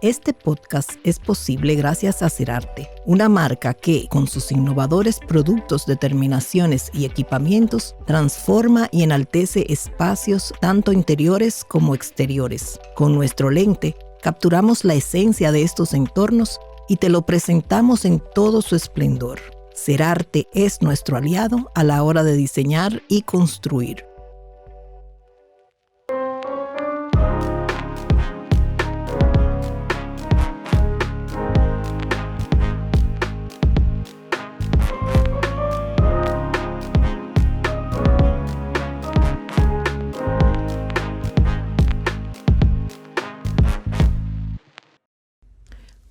Este podcast es posible gracias a Cerarte, una marca que, con sus innovadores productos de terminaciones y equipamientos, transforma y enaltece espacios tanto interiores como exteriores. Con nuestro lente, capturamos la esencia de estos entornos y te lo presentamos en todo su esplendor. Cerarte es nuestro aliado a la hora de diseñar y construir.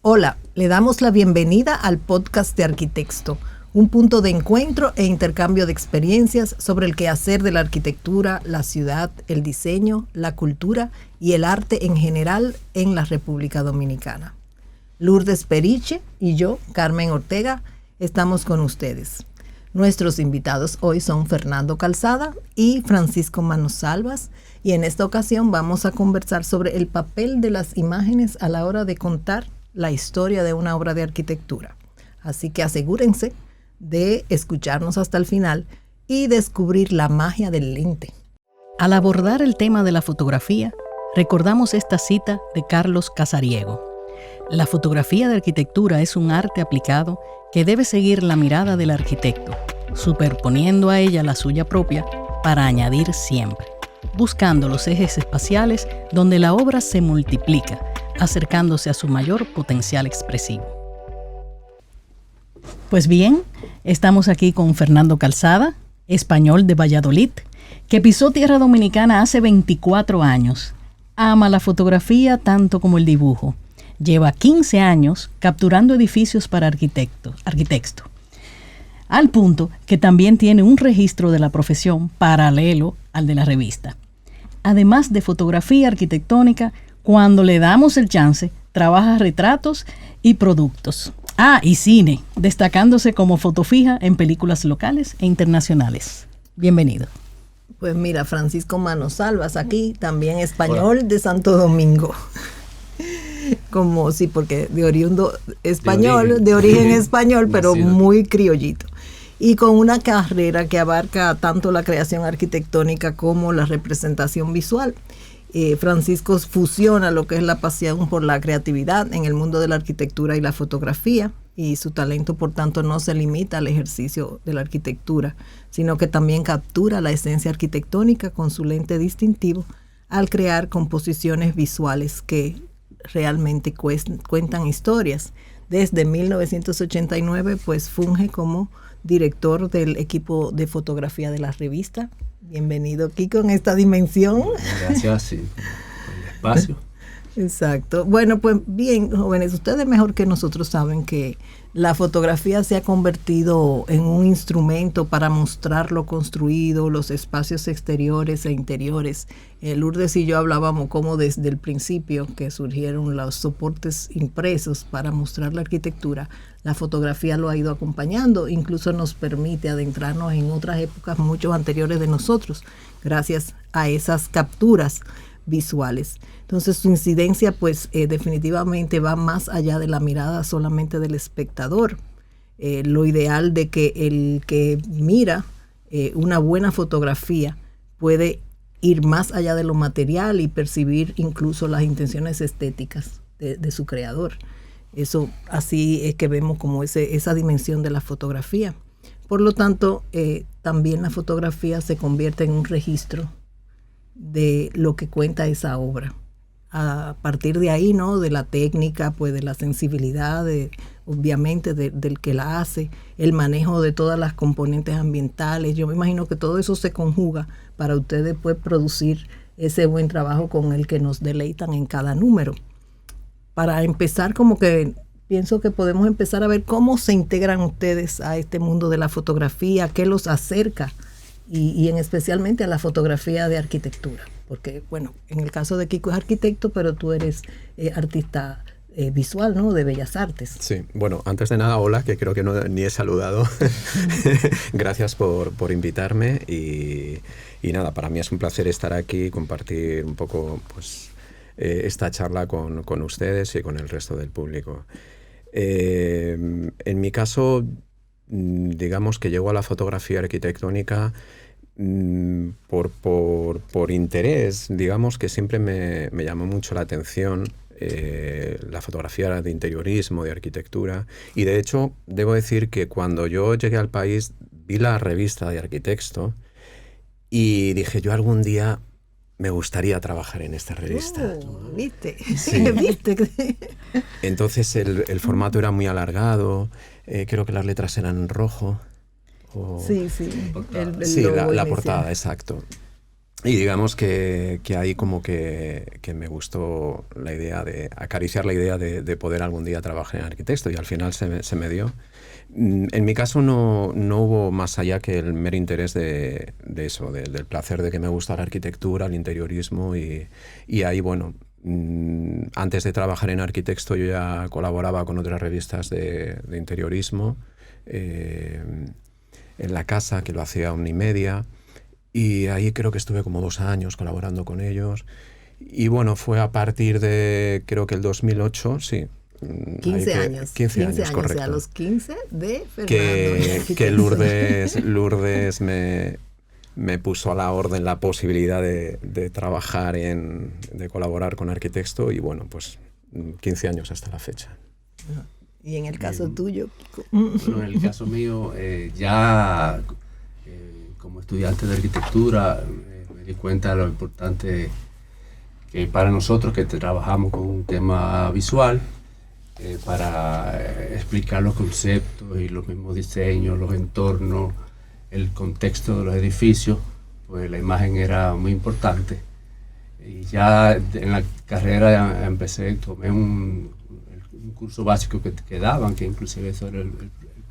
Hola, le damos la bienvenida al podcast de Arquitecto, un punto de encuentro e intercambio de experiencias sobre el quehacer de la arquitectura, la ciudad, el diseño, la cultura y el arte en general en la República Dominicana. Lourdes Periche y yo, Carmen Ortega, estamos con ustedes. Nuestros invitados hoy son Fernando Calzada y Francisco Manosalvas, y en esta ocasión vamos a conversar sobre el papel de las imágenes a la hora de contar la historia de una obra de arquitectura. Así que asegúrense de escucharnos hasta el final y descubrir la magia del lente. Al abordar el tema de la fotografía, recordamos esta cita de Carlos Casariego. La fotografía de arquitectura es un arte aplicado que debe seguir la mirada del arquitecto, superponiendo a ella la suya propia para añadir siempre, buscando los ejes espaciales donde la obra se multiplica, acercándose a su mayor potencial expresivo. Pues bien, estamos aquí con Fernando Calzada, español de Valladolid, que pisó tierra dominicana hace 24 años. Ama la fotografía tanto como el dibujo. Lleva 15 años capturando edificios para arquitectos, al punto que también tiene un registro de la profesión paralelo al de la revista. Además de fotografía arquitectónica, cuando le damos el chance, trabaja retratos y productos. Y cine, destacándose como fotofija en películas locales e internacionales. Bienvenido. Pues mira, Francisco Manosalvas aquí, también español. Hola. De Santo Domingo. Como sí, porque de oriundo español, de origen español, pero muy criollito. Y con una carrera que abarca tanto la creación arquitectónica como la representación visual. Francisco fusiona lo que es la pasión por la creatividad en el mundo de la arquitectura y la fotografía, y su talento, por tanto, no se limita al ejercicio de la arquitectura, sino que también captura la esencia arquitectónica con su lente distintivo al crear composiciones visuales que realmente cuentan historias. Desde 1989, pues funge como director del equipo de fotografía de la revista. Bienvenido aquí con esta dimensión. Gracias, sí, por el espacio. Exacto. Bueno, pues bien, jóvenes, ustedes mejor que nosotros saben que la fotografía se ha convertido en un instrumento para mostrar lo construido, los espacios exteriores e interiores. Lourdes y yo hablábamos cómo desde el principio que surgieron los soportes impresos para mostrar la arquitectura, la fotografía lo ha ido acompañando, incluso nos permite adentrarnos en otras épocas mucho anteriores de nosotros, gracias a esas capturas visuales. Entonces su incidencia pues definitivamente va más allá de la mirada solamente del espectador. Lo ideal de que el que mira una buena fotografía puede ir más allá de lo material y percibir incluso las intenciones estéticas de su creador. Eso así es que vemos como esa dimensión de la fotografía. Por lo tanto, también la fotografía se convierte en un registro de lo que cuenta esa obra. A partir de ahí, ¿no? De la técnica, pues de la sensibilidad, obviamente del que la hace, el manejo de todas las componentes ambientales. Yo me imagino que todo eso se conjuga para ustedes pues producir ese buen trabajo con el que nos deleitan en cada número. Para empezar, como que pienso que podemos empezar a ver cómo se integran ustedes a este mundo de la fotografía, qué los acerca y en especialmente a la fotografía de arquitectura. Porque, bueno, en el caso de Kiko es arquitecto, pero tú eres artista visual, ¿no? De Bellas Artes. Sí, bueno, antes de nada, hola, que creo que ni he saludado. Gracias por invitarme y nada, para mí es un placer estar aquí y compartir un poco, pues, esta charla con ustedes y con el resto del público. En mi caso, digamos que llego a la fotografía arquitectónica por interés, digamos que siempre me llamó mucho la atención la fotografía de interiorismo, de arquitectura, y de hecho debo decir que cuando yo llegué al país vi la revista de Arquitecto y dije, yo algún día me gustaría trabajar en esta revista. ¿Viste? Sí. ¿Viste? Entonces el formato era muy alargado, creo que las letras eran en rojo. Sí. Sí, la portada, exacto. Y digamos que ahí como que me gustó la idea de acariciar la idea de poder algún día trabajar en Arquitecto, y al final se me dio. En mi caso no hubo más allá que el mero interés de eso, del placer de que me gusta la arquitectura, el interiorismo, y ahí, bueno, antes de trabajar en Arquitecto yo ya colaboraba con otras revistas de interiorismo, en La Casa, que lo hacía Omnimedia, y ahí creo que estuve como 2 años colaborando con ellos. Y bueno, fue a partir de, creo que el 2008, sí. 15 años. 15 años, correcto. O sea, los 15 de Fernando. Que Lourdes me puso a la orden la posibilidad de trabajar de colaborar con Arquitecto, y bueno, pues 15 años hasta la fecha. Y en el caso tuyo, Kiko. Bueno, en el caso mío, ya como estudiante de arquitectura, me di cuenta de lo importante que para nosotros que trabajamos con un tema visual, para explicar los conceptos y los mismos diseños, los entornos, el contexto de los edificios, pues la imagen era muy importante. Y ya en la carrera tomé un curso básico que daban, que inclusive eso era el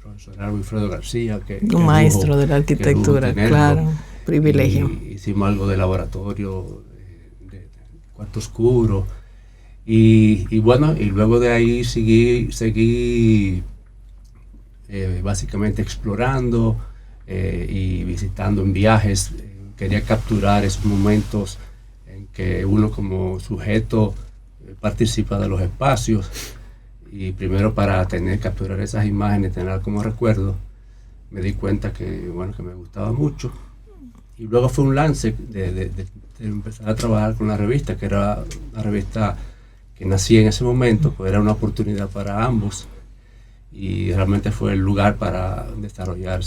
profesor Wilfredo García, un maestro de la arquitectura, claro, privilegio. Y hicimos algo de laboratorio, de cuarto oscuro, y bueno, y luego de ahí seguí básicamente explorando y visitando en viajes. Quería capturar esos momentos en que uno como sujeto participa de los espacios, y primero para capturar esas imágenes, tenerlas como recuerdo, me di cuenta que, bueno, que me gustaba mucho. Y luego fue un lance de empezar a trabajar con la revista, que era una revista que nacía en ese momento, pues era una oportunidad para ambos, y realmente fue el lugar para desarrollar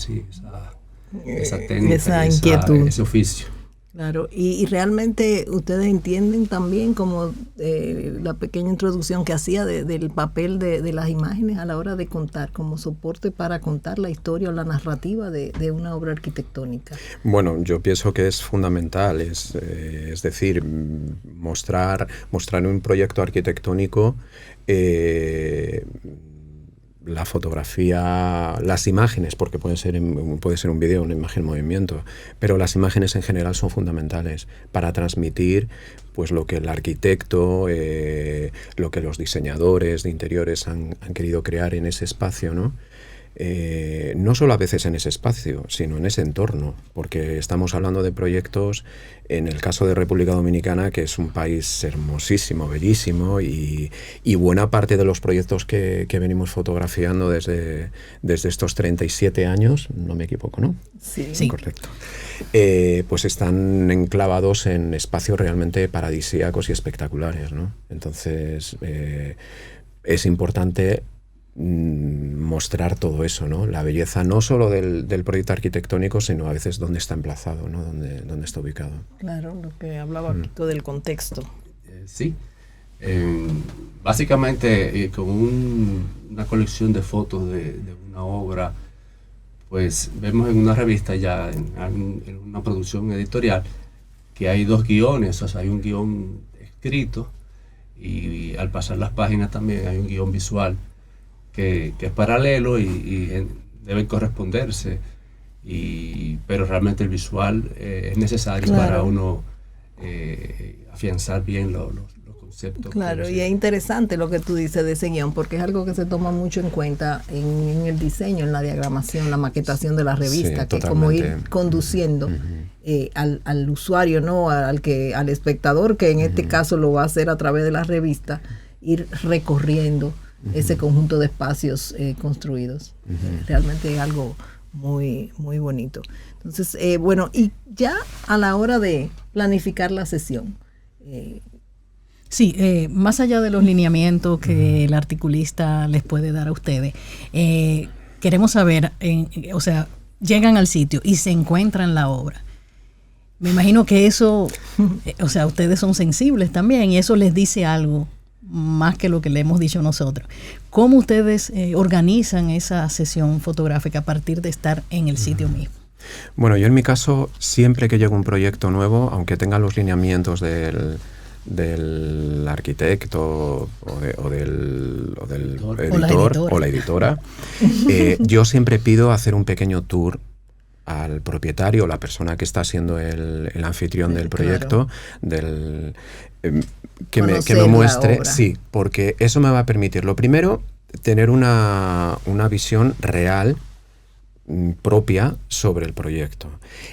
esa técnica, esa inquietud, ese oficio. Claro, y realmente ustedes entienden también como la pequeña introducción que hacía del papel de las imágenes a la hora de contar, como soporte para contar la historia o la narrativa de una obra arquitectónica. Bueno, yo pienso que es fundamental, es decir, mostrar en un proyecto arquitectónico la fotografía, las imágenes, porque puede ser un vídeo, una imagen en movimiento, pero las imágenes en general son fundamentales para transmitir pues lo que el arquitecto, lo que los diseñadores de interiores han querido crear en ese espacio, ¿no? No solo a veces en ese espacio, sino en ese entorno, porque estamos hablando de proyectos, en el caso de República Dominicana, que es un país hermosísimo, bellísimo, y buena parte de los proyectos que venimos fotografiando desde estos 37 años, no me equivoco, ¿no? Sí. Correcto. Pues están enclavados en espacios realmente paradisíacos y espectaculares, ¿no? Entonces, es importante mostrar todo eso, ¿no? La belleza no solo del proyecto arquitectónico, sino a veces dónde está emplazado, ¿no? Dónde está ubicado. Claro, lo que hablaba Kiko del contexto. Sí. Básicamente, con una colección de fotos de una obra, pues vemos en una revista ya, en una producción editorial, que hay 2 guiones, o sea, hay un guión escrito y al pasar las páginas también hay un guión visual que es paralelo y deben corresponderse, pero realmente el visual es necesario, claro, para uno afianzar bien los conceptos. concepto. Claro, y es interesante lo que tú dices de ese guión, porque es algo que se toma mucho en cuenta en el diseño, en la diagramación, la maquetación de la revista, sí, que es como ir conduciendo al usuario, ¿no? Al espectador, que en este caso lo va a hacer a través de la revista, ir recorriendo ese conjunto de espacios construidos. Realmente es algo muy, muy bonito. Entonces, bueno, y ya a la hora de planificar la sesión. Sí, más allá de los lineamientos que el articulista les puede dar a ustedes, queremos saber, o sea, llegan al sitio y se encuentran la obra. Me imagino que eso, o sea, ustedes son sensibles también y eso les dice algo más que lo que le hemos dicho nosotros. ¿Cómo ustedes organizan esa sesión fotográfica a partir de estar en el sitio mismo? Bueno, yo en mi caso, siempre que llega un proyecto nuevo, aunque tenga los lineamientos del arquitecto o del editor o la editora, yo siempre pido hacer un pequeño tour al propietario o la persona que está siendo el anfitrión del proyecto, que me muestre, sí, porque eso me va a permitir, lo primero, tener una visión real propia sobre el proyecto,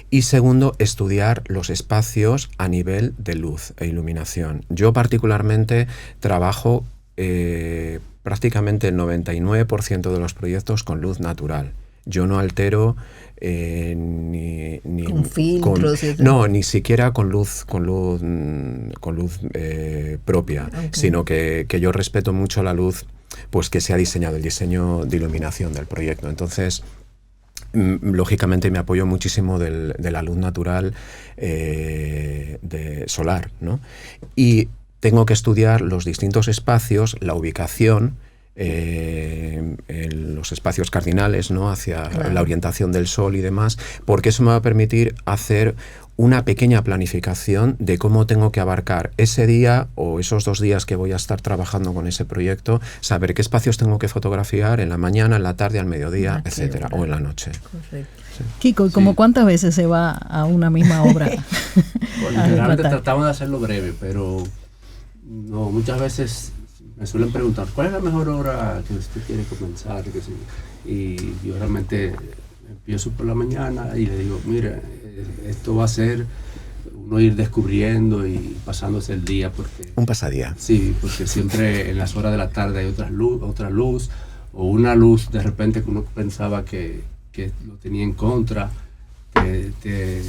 y segundo, estudiar los espacios a nivel de luz e iluminación. Yo particularmente trabajo prácticamente el 99% de los proyectos con luz natural. Yo no altero ni con filtros, no, ni siquiera con luz propia, sino que yo respeto mucho la luz, pues que se ha diseñado, el diseño de iluminación del proyecto. Entonces, lógicamente me apoyo muchísimo de la luz natural de solar, ¿no? Y tengo que estudiar los distintos espacios, la ubicación, los espacios cardinales, ¿no? Hacia la orientación del sol y demás, porque eso me va a permitir hacer una pequeña planificación de cómo tengo que abarcar ese día o esos 2 días que voy a estar trabajando con ese proyecto, saber qué espacios tengo que fotografiar en la mañana, en la tarde, al mediodía, etcétera, o en la noche. Correcto. Sí. Kiko, ¿cómo cuántas veces se va a una misma obra? Bueno, generalmente tratamos de hacerlo breve, pero no, muchas veces me suelen preguntar, ¿cuál es la mejor obra que usted quiere comenzar? Y yo realmente empiezo por la mañana y le digo, mira, esto va a ser uno ir descubriendo y pasándose el día, porque un pasadía. Sí, porque siempre en las horas de la tarde hay otra luz o una luz de repente que uno pensaba que lo tenía en contra, te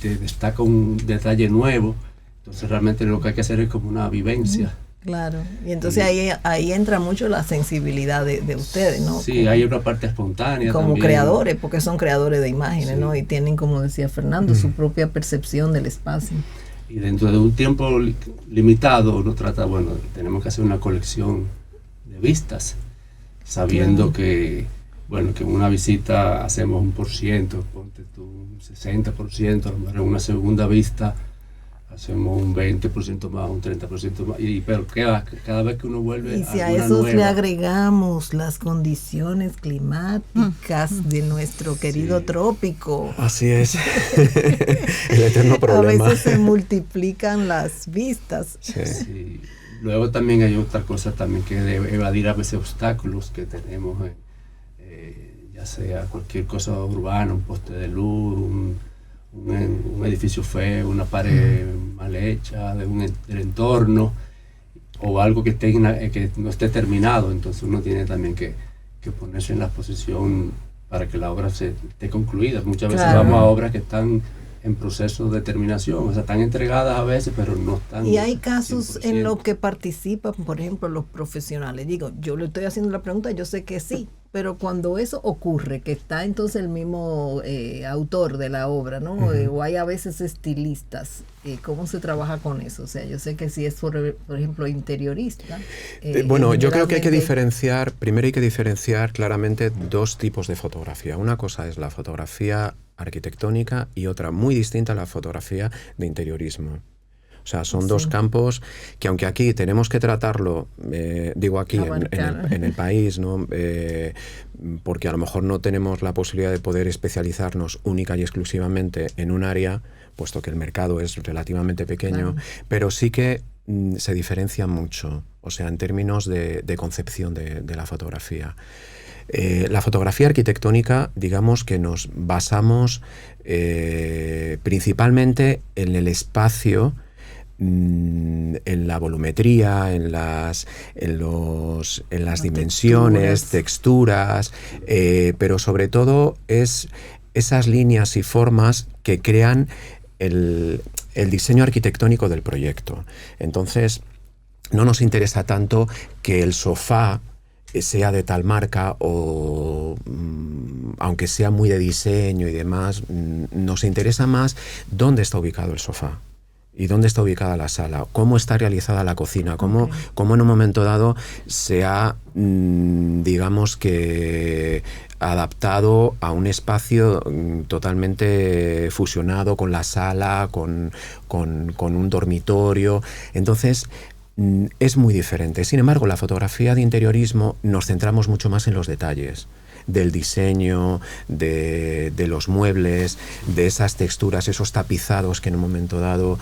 destaca un detalle nuevo. Entonces realmente lo que hay que hacer es como una vivencia. Claro, y entonces ahí entra mucho la sensibilidad de ustedes, ¿no? Sí, hay una parte espontánea como también. Creadores, porque son creadores de imágenes, sí, ¿no? Y tienen, como decía Fernando, su propia percepción del espacio. Y dentro de un tiempo limitado uno trata, bueno, tenemos que hacer una colección de vistas, sabiendo que, bueno, que en una visita hacemos 1%, ponte tú un 60%, a lo mejor en una segunda vista hacemos un 20% más, un 30% más, pero cada vez que uno vuelve y si a eso le agregamos las condiciones climáticas de nuestro querido trópico. Así es. El eterno problema. A veces se multiplican las vistas. Sí. Sí. Luego también hay otra cosa también que debe evadir a veces obstáculos que tenemos, ya sea cualquier cosa urbana, un poste de luz, un edificio feo, una pared mal hecha, del entorno, o algo que no esté terminado. Entonces uno tiene también que ponerse en la posición para que la obra esté concluida. Muchas veces vamos a obras que están en proceso de terminación, o sea, están entregadas a veces, pero no están. Y hay casos 100%. En los que participan, por ejemplo, los profesionales. Digo, yo le estoy haciendo la pregunta, yo sé que sí, pero cuando eso ocurre, que está entonces el mismo autor de la obra, ¿no? O hay a veces estilistas, ¿cómo se trabaja con eso? O sea, yo sé que si es, por ejemplo, interiorista. Bueno, yo creo que hay que diferenciar, primero hay que diferenciar claramente 2 tipos de fotografía. Una cosa es la fotografía arquitectónica y otra muy distinta a la fotografía de interiorismo. O sea, son 2 campos que, aunque aquí tenemos que tratarlo, digo aquí en el país, ¿no? Porque a lo mejor no tenemos la posibilidad de poder especializarnos única y exclusivamente en un área, puesto que el mercado es relativamente pequeño, pero sí que se diferencian mucho, o sea, en términos de concepción de la fotografía. La fotografía arquitectónica, digamos que nos basamos principalmente en el espacio, en la volumetría, en las dimensiones, texturas, pero sobre todo es esas líneas y formas que crean el diseño arquitectónico del proyecto. Entonces, no nos interesa tanto que el sofá sea de tal marca o aunque sea muy de diseño y demás, nos interesa más dónde está ubicado el sofá y dónde está ubicada la sala, cómo está realizada la cocina, cómo en un momento dado se ha, digamos que, adaptado a un espacio totalmente fusionado con la sala, con un dormitorio. Entonces, es muy diferente. Sin embargo, la fotografía de interiorismo nos centramos mucho más en los detalles del diseño, de los muebles, de esas texturas, esos tapizados que en un momento dado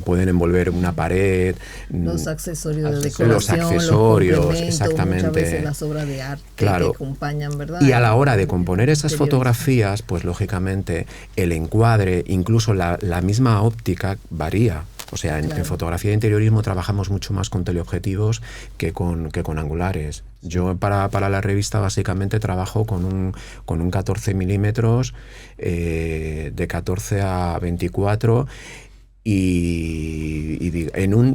pueden envolver una pared. Los accesorios de decoración, los accesorios, los exactamente. Muchas veces las obras de arte que acompañan, ¿verdad? Y a la hora de componer esas fotografías, pues lógicamente el encuadre, incluso la misma óptica varía. O sea, en fotografía de interiorismo trabajamos mucho más con teleobjetivos que con angulares. Yo para la revista básicamente trabajo con un 14 milímetros de 14 a 24 y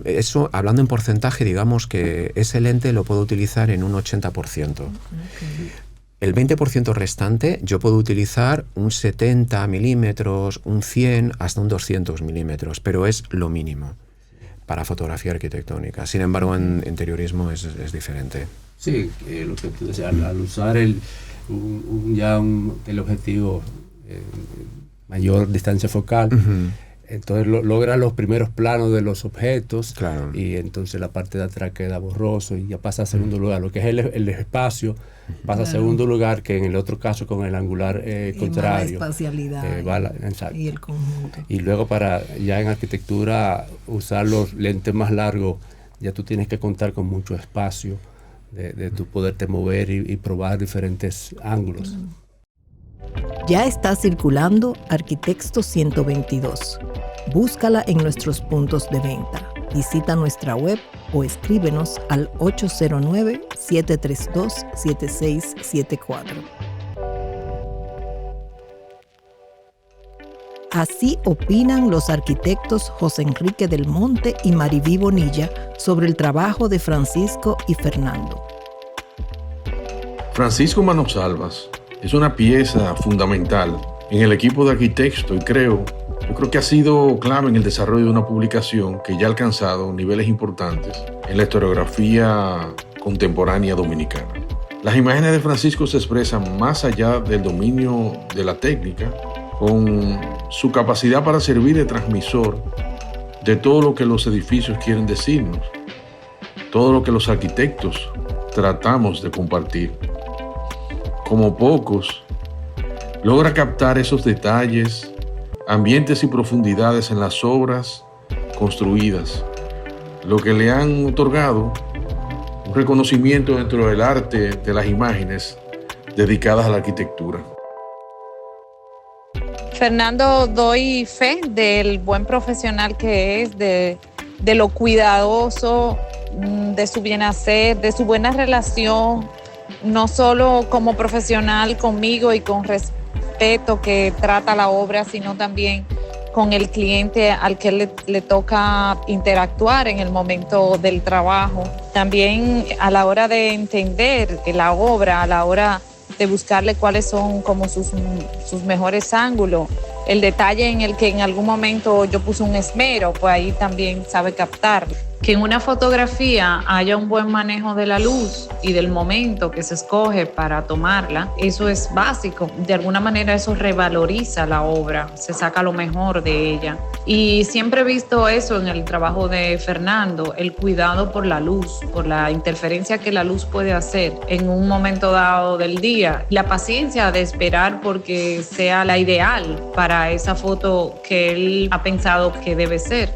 eso, hablando en porcentaje, digamos que ese lente lo puedo utilizar en un 80%. El 20% restante yo puedo utilizar un 70 milímetros, un 100, hasta un 200 milímetros, pero es lo mínimo para fotografía arquitectónica. Sin embargo, en interiorismo es diferente. Sí, lo que tú decías, al usar un teleobjetivo mayor distancia focal, entonces logra los primeros planos de los objetos, y entonces la parte de atrás queda borroso y ya pasa a segundo lugar. Lo que es el espacio pasa a segundo lugar, que en el otro caso con el angular contrario. La espacialidad y el conjunto. Y luego ya en arquitectura usar los lentes más largos, ya tú tienes que contar con mucho espacio de tu poderte mover y probar diferentes ángulos. Ya está circulando Arquitecto 122. Búscala en nuestros puntos de venta. Visita nuestra web o escríbenos al 809-732-7674. Así opinan los arquitectos José Enrique del Monte y Mariví Bonilla sobre el trabajo de Francisco y Fernando. Francisco Manosalvas es una pieza fundamental en el equipo de arquitectos y yo creo que ha sido clave en el desarrollo de una publicación que ya ha alcanzado niveles importantes en la historiografía contemporánea dominicana. Las imágenes de Francisco se expresan más allá del dominio de la técnica, con su capacidad para servir de transmisor de todo lo que los edificios quieren decirnos, todo lo que los arquitectos tratamos de compartir. Como pocos, logra captar esos detalles, ambientes y profundidades en las obras construidas, lo que le han otorgado un reconocimiento dentro del arte de las imágenes dedicadas a la arquitectura. Fernando, doy fe del buen profesional que es, de lo cuidadoso, de su bienhacer, de su buena relación, no solo como profesional conmigo y con respeto que trata la obra, sino también con el cliente al que le toca interactuar en el momento del trabajo. También a la hora de entender la obra, a la hora de buscarle cuáles son como sus mejores ángulos, el detalle en el que en algún momento yo puse un esmero, pues ahí también sabe captar. Que en una fotografía haya un buen manejo de la luz y del momento que se escoge para tomarla, eso es básico. De alguna manera eso revaloriza la obra, se saca lo mejor de ella. Y siempre he visto eso en el trabajo de Fernando, el cuidado por la luz, por la interferencia que la luz puede hacer en un momento dado del día. La paciencia de esperar porque sea la ideal para esa foto que él ha pensado que debe ser.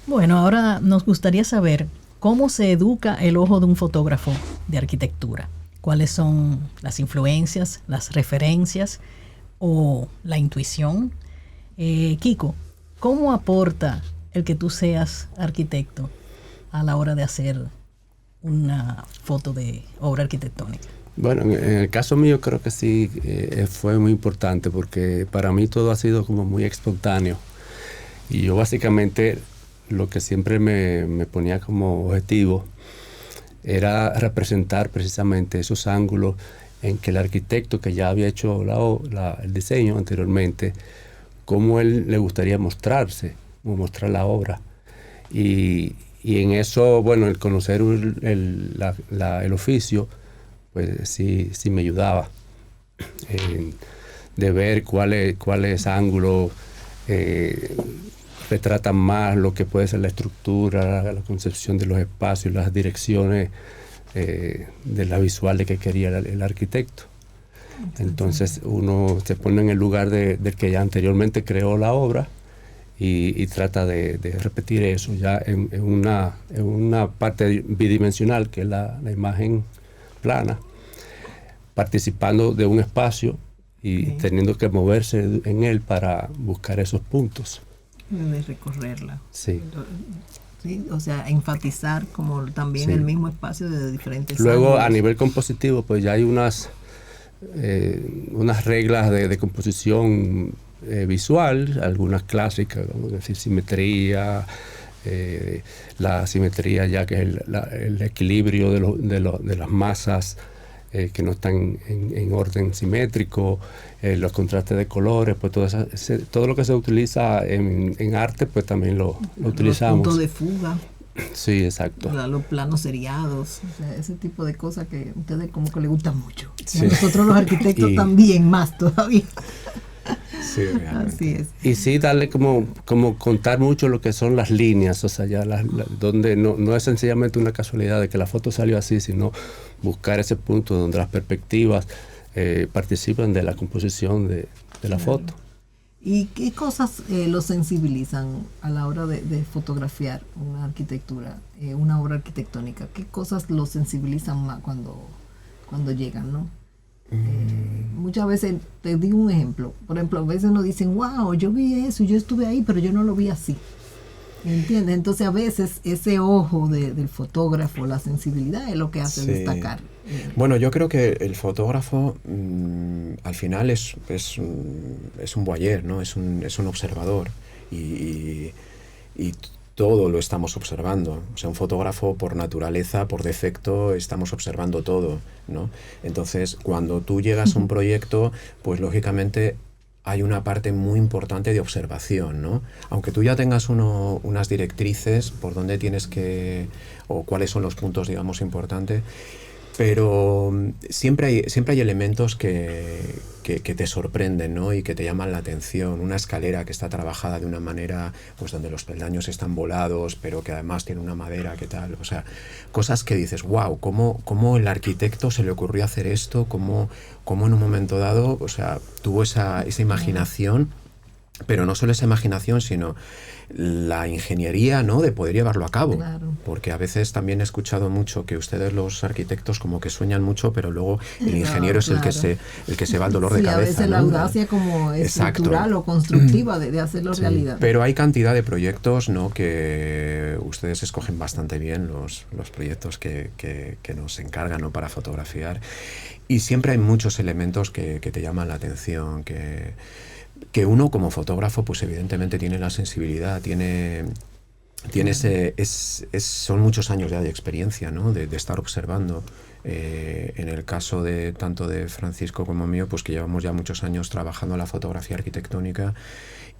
Bueno, ahora nos gustaría saber cómo se educa el ojo de un fotógrafo de arquitectura. ¿Cuáles son las influencias, las referencias o la intuición? Kiko, ¿cómo aporta el que tú seas arquitecto a la hora de hacer una foto de obra arquitectónica? Bueno, en el caso mío creo que sí fue muy importante porque para mí todo ha sido como muy espontáneo. Y yo básicamente lo que siempre me ponía como objetivo era representar precisamente esos ángulos en que el arquitecto que ya había hecho el diseño anteriormente, cómo él le gustaría mostrarse, o mostrar la obra. Y en eso, bueno, el conocer el oficio, pues sí me ayudaba de ver cuáles ángulos retratan más lo que puede ser la estructura, la concepción de los espacios, las direcciones de la visual de que quería el arquitecto. Entonces uno se pone en el lugar del que ya anteriormente creó la obra y trata de repetir eso ya en una parte bidimensional, que es la imagen plana, participando de un espacio y teniendo que moverse en él para buscar esos puntos. De recorrerla. Sí. Sí, o sea, enfatizar como también el mismo espacio de diferentes Luego, ángulos. a nivel compositivo, pues ya hay unas reglas de composición visual, algunas clásicas, vamos a decir, simetría, la simetría ya que es el equilibrio de las masas que no están en orden simétrico, los contrastes de colores, pues todo lo que se utiliza en arte, pues también lo utilizamos. Los puntos de fuga. Sí, exacto. Los planos seriados, o sea, ese tipo de cosas que a ustedes como que les gustan mucho. Sí. A nosotros los arquitectos también, más todavía. Sí, así es. Y sí, darle como contar mucho lo que son las líneas, o sea, ya donde no es sencillamente una casualidad de que la foto salió así, sino buscar ese punto donde las perspectivas participan de la composición de la foto. ¿Y qué cosas lo sensibilizan a la hora de fotografiar una arquitectura, una obra arquitectónica? ¿Qué cosas lo sensibilizan más cuando llegan, no? Muchas veces, te digo un ejemplo, por ejemplo, a veces nos dicen, wow, yo vi eso, yo estuve ahí, pero yo no lo vi así. ¿Entiendes? Entonces a veces ese ojo del fotógrafo, la sensibilidad es lo que hace destacar. Bueno, yo creo que el fotógrafo al final es un voyeur, ¿no? Es un observador y todo lo estamos observando. O sea, un fotógrafo por naturaleza, por defecto, estamos observando todo, ¿no? Entonces, cuando tú llegas a un proyecto, pues lógicamente hay una parte muy importante de observación, ¿no? Aunque tú ya tengas unas directrices por dónde tienes que, o cuáles son los puntos, digamos, importantes, pero siempre hay elementos que te sorprenden, ¿no? Y que te llaman la atención. Una escalera que está trabajada de una manera, pues donde los peldaños están volados, pero que además tiene una madera, ¿qué tal? O sea, cosas que dices, wow, ¿cómo el arquitecto se le ocurrió hacer esto? ¿Cómo en un momento dado, o sea, tuvo esa imaginación? Pero no solo esa imaginación, sino la ingeniería, ¿no?, de poder llevarlo a cabo. Claro. Porque a veces también he escuchado mucho que ustedes los arquitectos como que sueñan mucho, pero luego el ingeniero es el que se va al dolor de cabeza. A veces la ¿no? audacia como estructural o constructiva de hacerlo realidad. Pero hay cantidad de proyectos, ¿no?, que ustedes escogen bastante bien los proyectos que nos encargan, ¿no?, para fotografiar. Y siempre hay muchos elementos que te llaman la atención, que uno como fotógrafo pues evidentemente tiene la sensibilidad, son muchos años ya de experiencia, ¿no?, de estar observando. En el caso de tanto de Francisco como mío, pues que llevamos ya muchos años trabajando la fotografía arquitectónica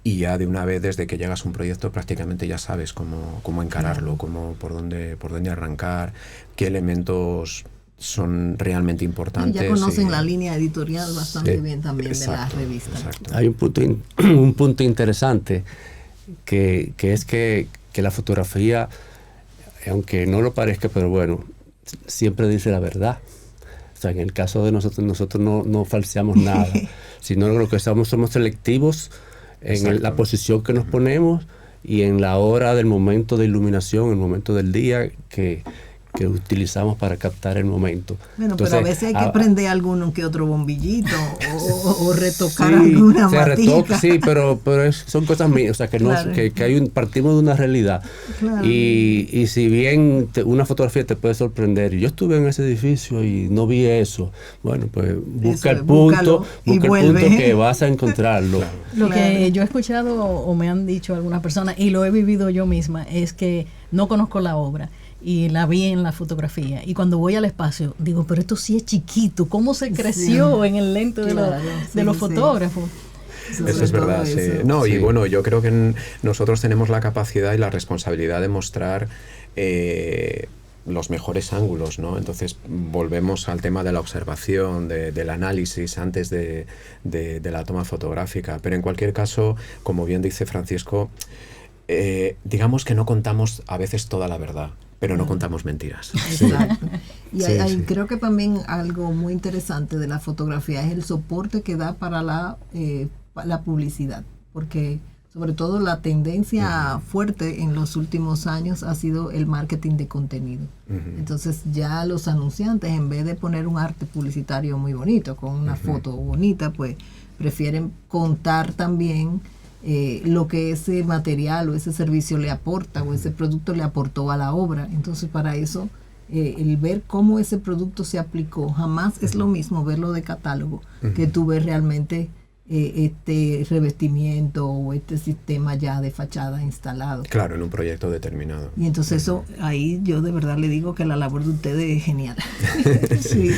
y ya de una vez desde que llegas a un proyecto prácticamente ya sabes cómo encararlo, por dónde arrancar, qué elementos son realmente importantes. Ya conocen la línea editorial bastante bien también, exacto, de la revista. Exacto. Hay un punto interesante que es que la fotografía, aunque no lo parezca, pero bueno, siempre dice la verdad. O sea, en el caso de nosotros no falseamos nada, sino lo que somos selectivos en la posición que nos ponemos y en la hora del momento de iluminación, el momento del día que utilizamos para captar el momento. Bueno, entonces, pero a veces hay que prender alguno que otro bombillito o retocar alguna matica. Sí, pero son cosas mías, o sea, que, claro, partimos de una realidad. Claro. Y si bien una fotografía te puede sorprender, yo estuve en ese edificio y no vi eso, bueno, pues busca el punto que vas a encontrarlo. Lo que yo he escuchado o me han dicho algunas personas, y lo he vivido yo misma, es que no conozco la obra y la vi en la fotografía, y cuando voy al espacio digo, pero esto sí es chiquito, ¿cómo se creció en el lente de los fotógrafos? Eso es verdad, sí. No, sí. Y bueno, yo creo que nosotros tenemos la capacidad y la responsabilidad de mostrar los mejores ángulos, ¿no? Entonces volvemos al tema de la observación, del análisis antes de la toma fotográfica, pero en cualquier caso, como bien dice Francisco, digamos que no contamos a veces toda la verdad, pero no contamos mentiras. Exacto. Y creo que también algo muy interesante de la fotografía es el soporte que da para la publicidad, porque sobre todo la tendencia fuerte en los últimos años ha sido el marketing de contenido. Entonces ya los anunciantes, en vez de poner un arte publicitario muy bonito, con una foto bonita, pues prefieren contar también lo que ese material o ese servicio le aporta o ese producto le aportó a la obra. Entonces para eso el ver cómo ese producto se aplicó, jamás es lo mismo verlo de catálogo que tú ves realmente este revestimiento o este sistema ya de fachada instalado. Claro, en un proyecto determinado. Y entonces eso, ahí yo de verdad le digo que la labor de ustedes es genial. Sí,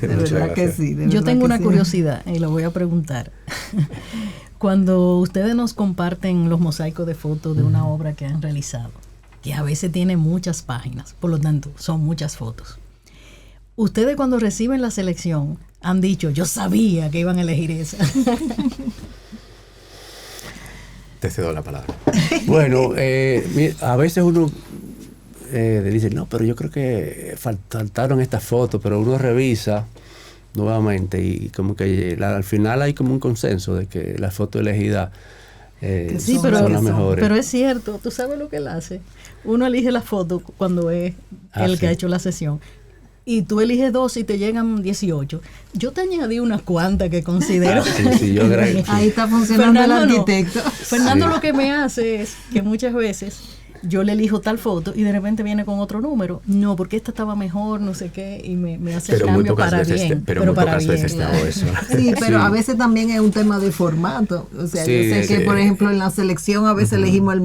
de verdad que sí. Yo tengo una curiosidad y lo voy a preguntar. Cuando ustedes nos comparten los mosaicos de fotos de una obra que han realizado, que a veces tiene muchas páginas, por lo tanto son muchas fotos, ustedes cuando reciben la selección han dicho, yo sabía que iban a elegir esa. Te cedo la palabra. Bueno, a veces uno dice, no, pero yo creo que faltaron estas fotos, pero uno revisa nuevamente y como que al final hay como un consenso de que las fotos elegidas son las mejores. Pero es cierto, tú sabes lo que él hace. Uno elige la foto cuando es que ha hecho la sesión. Y tú eliges 2 y te llegan 18. Yo te añadí unas cuantas que considero. Ahí está funcionando Fernando, el arquitecto. Fernando lo que me hace es que muchas veces yo le elijo tal foto y de repente viene con otro número. No, porque esta estaba mejor, no sé qué, y me hace el cambio para bien. Pero muy pocas veces te hago eso. Sí, pero a veces también es un tema de formato. O sea, yo sé que, por ejemplo, en la selección a veces elegimos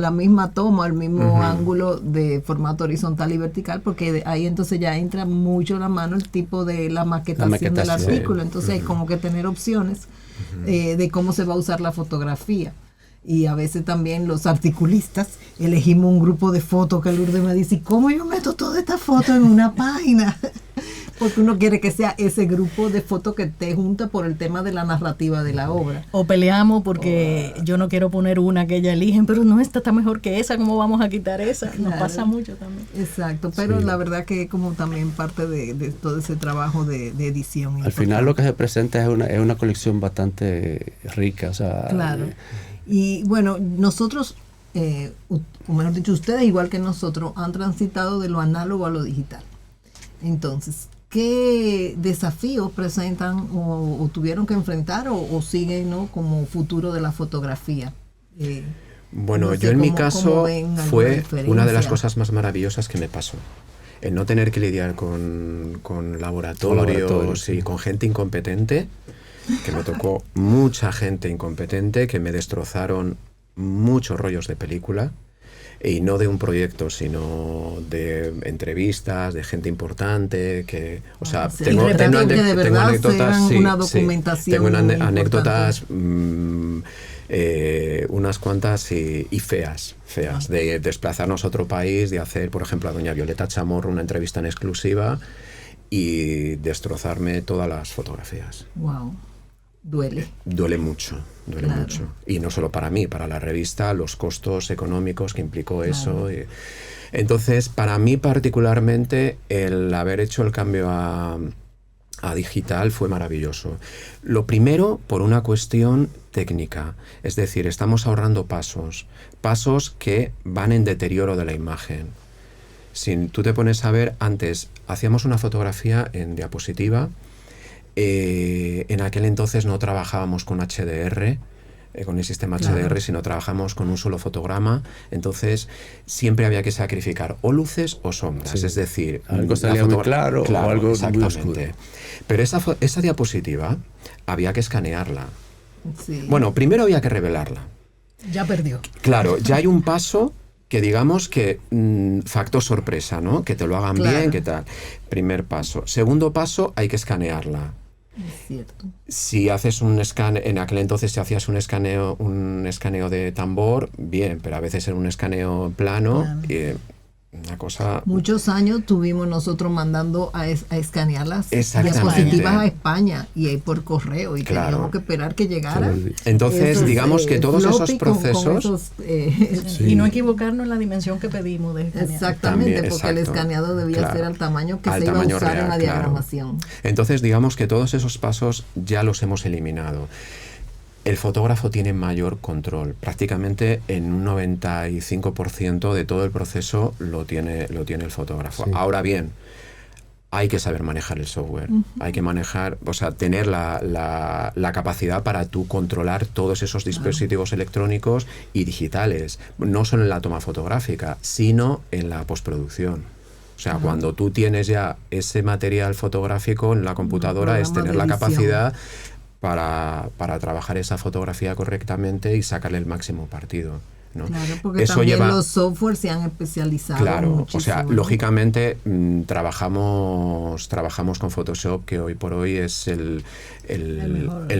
la misma toma, el mismo ángulo de formato horizontal y vertical, porque ahí entonces ya entra mucho la mano el tipo de la maquetación del artículo. Entonces hay como que tener opciones de cómo se va a usar la fotografía. Y a veces también los articulistas elegimos un grupo de fotos que Lourdes me dice, ¿y cómo yo meto toda esta foto en una página? Porque uno quiere que sea ese grupo de fotos que te junta por el tema de la narrativa de la obra. O peleamos porque yo no quiero poner una que ella eligen, pero no, esta está mejor que esa, ¿cómo vamos a quitar esa? Claro. Nos pasa mucho también. Exacto, pero la verdad que es como también parte de todo ese trabajo de edición. Al final lo que se presenta es una colección bastante rica, o sea... Claro. Y bueno, nosotros, o mejor dicho, ustedes igual que nosotros han transitado de lo análogo a lo digital. Entonces, ¿qué desafíos presentan o tuvieron que enfrentar o siguen, ¿no?, como futuro de la fotografía? Bueno, yo en mi caso fue una de las cosas más maravillosas que me pasó. El no tener que lidiar con laboratorios y con gente incompetente, que me tocó mucha gente incompetente, que me destrozaron muchos rollos de película, y no de un proyecto, sino de entrevistas, de gente importante, que, o sea, tengo anécdotas, una documentación tengo anécdotas, unas cuantas y feas, de desplazarnos a otro país, de hacer, por ejemplo, a doña Violeta Chamorro una entrevista en exclusiva y destrozarme todas las fotografías. Wow. Duele mucho. Y no solo para mí, para la revista, los costos económicos que implicó eso. Entonces, para mí particularmente, el haber hecho el cambio a digital fue maravilloso. Lo primero, por una cuestión técnica, es decir, estamos ahorrando pasos que van en deterioro de la imagen. Si tú te pones a ver, antes hacíamos una fotografía en diapositiva, en aquel entonces no trabajábamos con HDR, con el sistema HDR, sino trabajamos con un solo fotograma, entonces siempre había que sacrificar o luces o sombras, es decir, algo salía muy claro o algo muy oscuro. Pero esa diapositiva había que escanearla. Sí. Bueno, primero había que revelarla. Ya perdió. Claro, ya hay un paso que digamos que factor sorpresa, ¿no? Que te lo hagan bien, ¿qué tal? Primer paso. Segundo paso, hay que escanearla. Es cierto. Si haces un escaneo, en aquel entonces si hacías un escaneo de tambor, bien, pero a veces era un escaneo plano, una cosa... Muchos años tuvimos nosotros mandando a escanear las Exactamente. diapositivas a España y ahí por correo y teníamos que esperar que llegara. Entonces, digamos que todos esos procesos... Y no equivocarnos en la dimensión que pedimos de escanear. Exactamente, También, porque el escaneado debía ser al tamaño que al se iba a tamaño usar real, en la diagramación. Entonces, digamos que todos esos pasos ya los hemos eliminado. El fotógrafo tiene mayor control. Prácticamente en un 95% de todo el proceso lo tiene el fotógrafo. Sí. Ahora bien, hay que saber manejar el software. Hay que manejar, o sea, tener la capacidad para tú controlar todos esos dispositivos electrónicos y digitales. No solo en la toma fotográfica, sino en la postproducción. O sea, cuando tú tienes ya ese material fotográfico en la computadora, es tener la capacidad para trabajar esa fotografía correctamente y sacarle el máximo partido, ¿no? Claro, porque eso también los software se han especializado. Claro, muchísimo, o sea, ¿no? lógicamente trabajamos con Photoshop, que hoy por hoy es el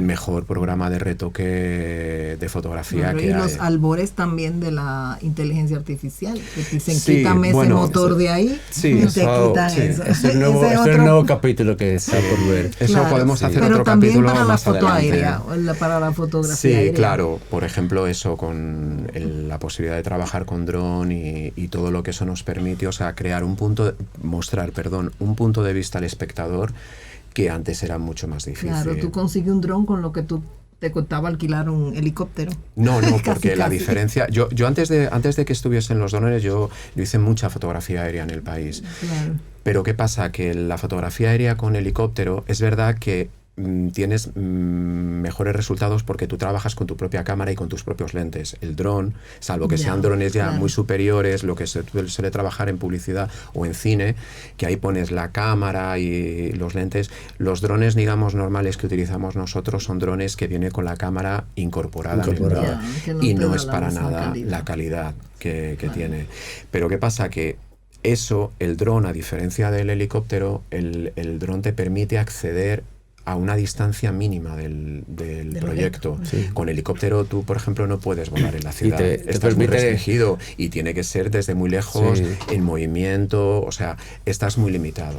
mejor programa de retoque de fotografía que hay. Y los albores también de la inteligencia artificial, que dicen quítame ese motor de ahí y te quitan eso. Es el nuevo capítulo que está por ver. Eso podemos hacer pero otro también capítulo para más la foto adelante. aérea, para la fotografía sí, aérea. Claro, por ejemplo eso con la posibilidad de trabajar con dron y todo lo que eso nos permite, o sea, mostrar un punto de vista al espectador que antes era mucho más difícil. Claro, tú consigues un dron con lo que tú te costaba alquilar un helicóptero. No, porque la diferencia... Yo antes de que estuviese en los drones, yo hice mucha fotografía aérea en el país. Claro. Pero ¿qué pasa? Que la fotografía aérea con helicóptero, es verdad que tienes mejores resultados porque tú trabajas con tu propia cámara y con tus propios lentes. El dron, salvo que sean drones ya muy superiores, lo que se suele trabajar en publicidad o en cine, que ahí pones la cámara y los lentes. Los drones, digamos, normales que utilizamos nosotros son drones que vienen con la cámara incorporada. Y no es para nada la calidad que tiene. Pero ¿qué pasa? Que el dron, a diferencia del helicóptero, el dron te permite acceder a una distancia mínima del proyecto. Sí. Con helicóptero tú, por ejemplo, no puedes volar en la ciudad. Estás muy restringido y tiene que ser desde muy lejos, en movimiento, o sea, estás muy limitado.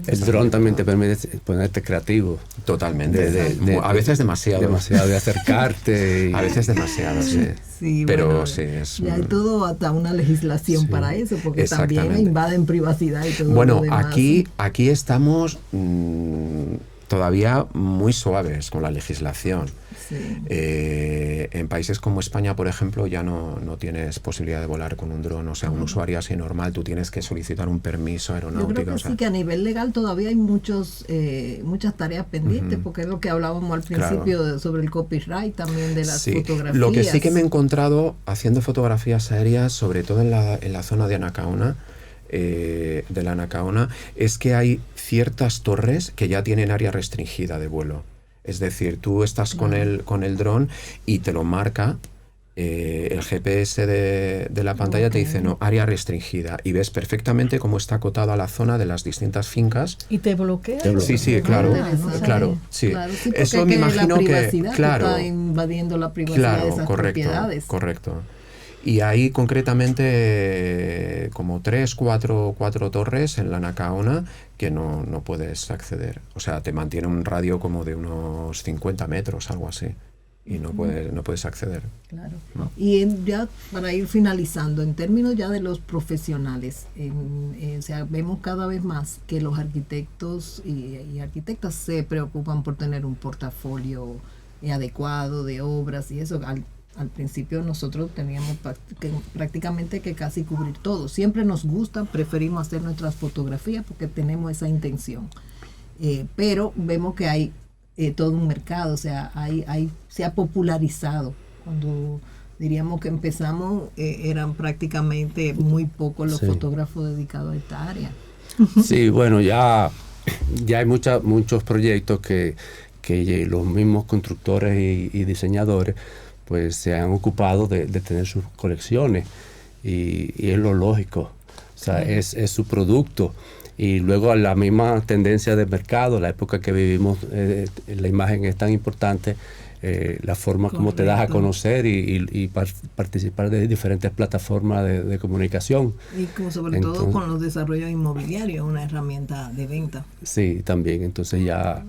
El dron también te permite ponerte creativo. Totalmente. A veces demasiado. Demasiado, de acercarte. A veces demasiado, sí. Sí, pero bueno, sí, es... Y hay todo hasta una legislación para eso, porque también invaden privacidad y todo bueno, lo demás. Aquí estamos... todavía muy suaves con la legislación. Sí. En países como España, por ejemplo, ya no tienes posibilidad de volar con un dron. O sea, un usuario así normal, tú tienes que solicitar un permiso aeronáutico. Yo creo que sí, que a nivel legal todavía hay muchas tareas pendientes, porque es lo que hablábamos al principio sobre el copyright también de las fotografías. Lo que sí que me he encontrado haciendo fotografías aéreas, sobre todo en la zona de Anacaona, es que hay ciertas torres que ya tienen área restringida de vuelo. Es decir, tú estás con el dron y te lo marca el GPS de la pantalla, te dice no, área restringida, y ves perfectamente cómo está acotada la zona de las distintas fincas. ¿Y te bloquea? Sí, claro. Sí. Eso me imagino que está invadiendo la privacidad de esas propiedades. Correcto. Y hay concretamente como 4 torres en la Anacaona que no puedes acceder. O sea, te mantiene un radio como de unos 50 metros, algo así. Y no puedes acceder. Claro. ¿No? Y ya para ir finalizando, en términos ya de los profesionales, o sea, vemos cada vez más que los arquitectos y arquitectas se preocupan por tener un portafolio adecuado de obras y eso. Al principio nosotros teníamos prácticamente que casi cubrir todo. Siempre nos gusta, preferimos hacer nuestras fotografías porque tenemos esa intención. Pero vemos que hay todo un mercado, o sea, se ha popularizado. Cuando diríamos que empezamos, eran prácticamente muy pocos los fotógrafos dedicados a esta área. Sí, bueno, ya hay muchos proyectos que los mismos constructores y diseñadores pues se han ocupado de tener sus colecciones y es lo lógico, o sea, es su producto. Y luego la misma tendencia de mercado, la época que vivimos, la imagen es tan importante, la forma como te das a conocer y participar de diferentes plataformas de comunicación. Y sobre todo con los desarrollos inmobiliarios, una herramienta de venta. Sí, también, entonces ya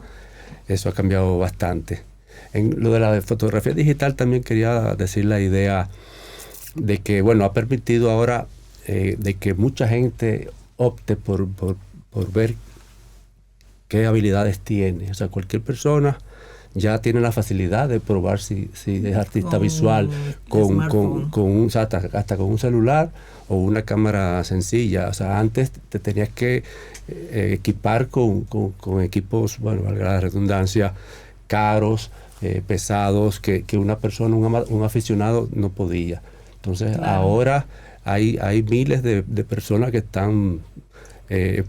eso ha cambiado bastante. En lo de la fotografía digital también quería decir la idea de que, bueno, ha permitido ahora de que mucha gente opte por ver qué habilidades tiene. O sea, cualquier persona ya tiene la facilidad de probar si es artista visual hasta con un celular o una cámara sencilla. O sea, antes te tenías que equipar con equipos, bueno, valga la redundancia, caros, pesados, que una persona, un aficionado no podía. Entonces, ahora hay miles de personas que están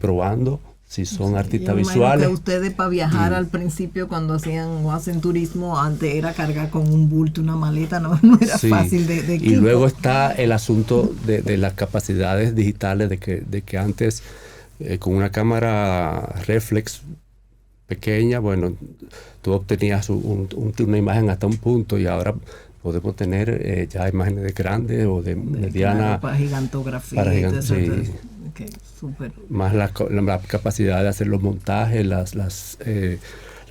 probando si son artistas visuales. Que ustedes para viajar al principio cuando hacían o hacen turismo, antes era cargar con un bulto, una maleta, no era fácil de equipo. Y luego está el asunto de las capacidades digitales, de que antes con una cámara reflex pequeña, bueno, tú obtenías una imagen hasta un punto y ahora podemos tener ya imágenes grandes o de mediana. Para gigantografía. Super. Más la capacidad de hacer los montajes, las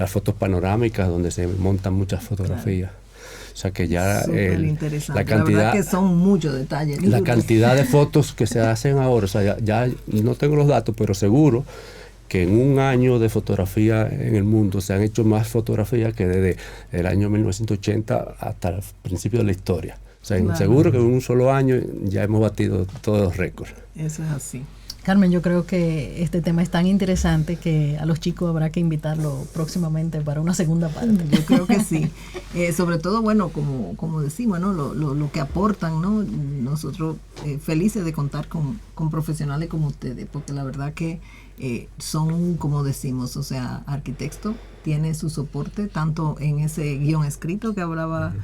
fotos panorámicas donde se montan muchas fotografías. Claro. O sea que ya la cantidad, que son muchos detalles. La cantidad de fotos que se hacen ahora, o sea, ya no tengo los datos, pero seguro que en un año de fotografía en el mundo se han hecho más fotografías que desde el año 1980 hasta el principio de la historia. O sea, seguro que en un solo año ya hemos batido todos los récords. Eso es así. Carmen, yo creo que este tema es tan interesante que a los chicos habrá que invitarlo próximamente para una segunda parte. Yo creo que sí. Sobre todo, bueno, como decimos, ¿no? Lo que aportan, ¿no? Nosotros felices de contar con profesionales como ustedes, porque la verdad que son, como decimos, o sea, Arquitecto tiene su soporte tanto en ese guión escrito que hablaba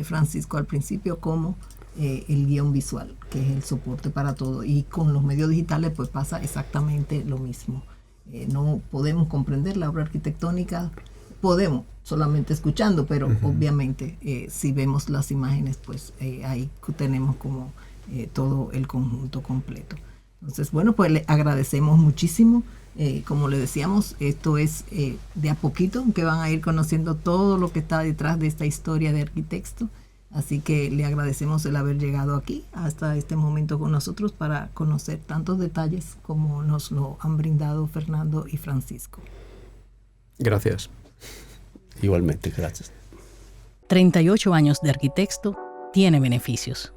Francisco al principio, como el guión visual, que es el soporte para todo. Y con los medios digitales pues pasa exactamente lo mismo. No podemos comprender la obra arquitectónica, podemos solamente escuchando, pero obviamente si vemos las imágenes pues ahí tenemos como todo el conjunto completo. Entonces, bueno, pues le agradecemos muchísimo. Como le decíamos, esto es de a poquito que van a ir conociendo todo lo que está detrás de esta historia de Arquitecto. Así que le agradecemos el haber llegado aquí hasta este momento con nosotros para conocer tantos detalles como nos lo han brindado Fernando y Francisco. Gracias. Igualmente, gracias. 38 años de Arquitecto tiene beneficios.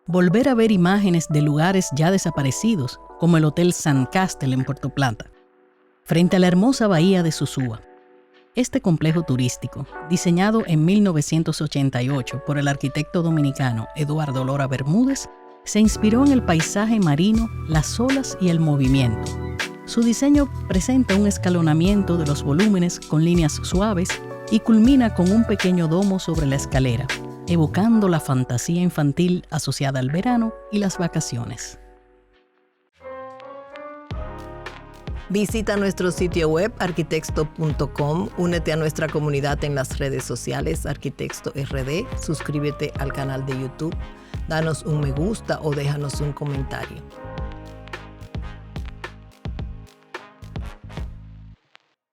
Volver a ver imágenes de lugares ya desaparecidos, como el Hotel San Castel en Puerto Plata, frente a la hermosa bahía de Sosúa. Este complejo turístico, diseñado en 1988 por el arquitecto dominicano Eduardo Lora Bermúdez, se inspiró en el paisaje marino, las olas y el movimiento. Su diseño presenta un escalonamiento de los volúmenes con líneas suaves y culmina con un pequeño domo sobre la escalera, evocando la fantasía infantil asociada al verano y las vacaciones. Visita nuestro sitio web arquitecto.com, únete a nuestra comunidad en las redes sociales Arquitecto RD, suscríbete al canal de YouTube, danos un me gusta o déjanos un comentario.